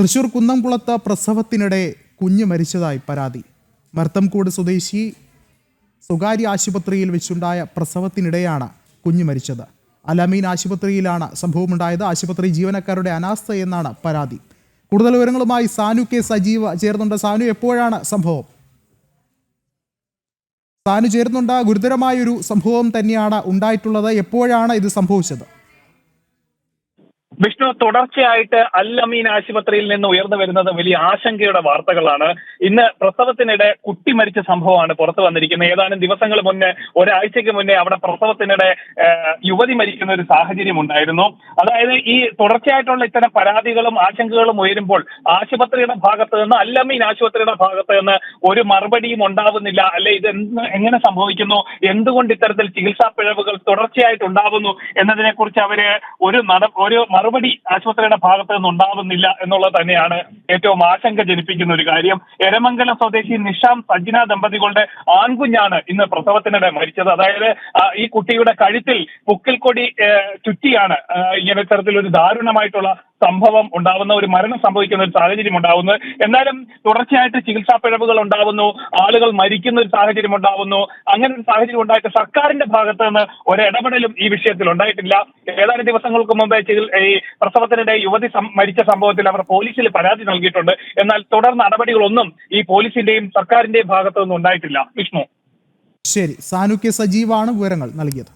തൃശൂർ കുന്നംകുളത്ത് പ്രസവത്തിനിടെ കുഞ്ഞ് മരിച്ചതായി പരാതി. മർത്തംകൂട് സ്വദേശി സ്വകാര്യ ആശുപത്രിയിൽ വെച്ചുണ്ടായ പ്രസവത്തിനിടെയാണ് കുഞ്ഞ് മരിച്ചത്. അലമീൻ ആശുപത്രിയിലാണ് സംഭവമുണ്ടായത്. ആശുപത്രി ജീവനക്കാരുടെ അനാസ്ഥ എന്നാണ് പരാതി. കൂടുതൽ വിവരങ്ങളുമായി സാനു കെ സജീവ് ചേർന്നുണ്ട്. സാനു, എപ്പോഴാണ് സംഭവം? സാനു ചേർന്നുണ്ട്. ഗുരുതരമായൊരു സംഭവം തന്നെയാണ് ഉണ്ടായിട്ടുള്ളത്. എപ്പോഴാണ് ഇത് സംഭവിച്ചത്? വിഷ്ണു, തുടർച്ചയായിട്ട് അൽ അമീൻ ആശുപത്രിയിൽ നിന്ന് ഉയർന്നു വരുന്നത് വലിയ ആശങ്കയുടെ വാർത്തകളാണ്. ഇന്ന് പ്രസവത്തിനിടെ കുട്ടി മരിച്ച സംഭവമാണ് പുറത്തു വന്നിരിക്കുന്നത്. ഏതാനും ദിവസങ്ങൾ മുന്നേ, ഒരാഴ്ചയ്ക്ക് മുന്നേ അവിടെ പ്രസവത്തിനിടെ യുവതി മരിക്കുന്ന ഒരു സാഹചര്യം ഉണ്ടായിരുന്നു. അതായത് ഈ തുടർച്ചയായിട്ടുള്ള ഇത്തരം പരാതികളും ആശങ്കകളും ഉയരുമ്പോൾ ആശുപത്രിയുടെ ഭാഗത്ത് നിന്ന്, അൽ അമീൻ ആശുപത്രിയുടെ ഭാഗത്ത് നിന്ന് ഒരു മറുപടിയും ഉണ്ടാവുന്നില്ല. അല്ലെ, ഇത് എങ്ങനെ സംഭവിക്കുന്നു, എന്തുകൊണ്ട് ഇത്തരത്തിൽ ചികിത്സാ പിഴവുകൾ തുടർച്ചയായിട്ട് ഉണ്ടാവുന്നു എന്നതിനെ കുറിച്ച് അവര് ഒരു മറുപടി ആശുപത്രിയുടെ ഭാഗത്ത് നിന്ന് ഉണ്ടാവുന്നില്ല എന്നുള്ളത് തന്നെയാണ് ഏറ്റവും ആശങ്ക ജനിപ്പിക്കുന്ന ഒരു കാര്യം. എരമംഗലം സ്വദേശി നിഷാം സജ്ന ദമ്പതികളുടെ ആൺകുഞ്ഞാണ് ഇന്ന് പ്രസവത്തിനിടെ മരിച്ചത്. അതായത് ഈ കുട്ടിയുടെ കഴുത്തിൽ പുക്കിൽക്കൊടി ചുറ്റിയാണ് ഇങ്ങനെ തരത്തിലൊരു ദാരുണമായിട്ടുള്ള സംഭവം ഉണ്ടാവുന്ന, ഒരു മരണം സംഭവിക്കുന്ന ഒരു സാഹചര്യം ഉണ്ടാവുന്നത്. എന്നാലും തുടർച്ചയായിട്ട് ചികിത്സാ പിഴവുകൾ ഉണ്ടാവുന്നു, ആളുകൾ മരിക്കുന്ന ഒരു സാഹചര്യം ഉണ്ടാവുന്നു. അങ്ങനെ ഒരു സാഹചര്യം ഉണ്ടായിട്ട് സർക്കാരിന്റെ ഭാഗത്ത് നിന്ന് ഒരിടപെടലും ഈ വിഷയത്തിൽ ഉണ്ടായിട്ടില്ല. ഏതാനും ദിവസങ്ങൾക്ക് മുമ്പ് ഈ പ്രസവത്തിനിടെ യുവതി മരിച്ച സംഭവത്തിൽ അവർ പോലീസിൽ പരാതി നൽകിയിട്ടുണ്ട്. എന്നാൽ തുടർ നടപടികളൊന്നും ഈ പോലീസിന്റെയും സർക്കാരിന്റെയും ഭാഗത്തു നിന്നും ഉണ്ടായിട്ടില്ല. വിഷ്ണു, ശരി. സാനു കെ സജീവാണ് വിവരങ്ങൾ നൽകിയത്.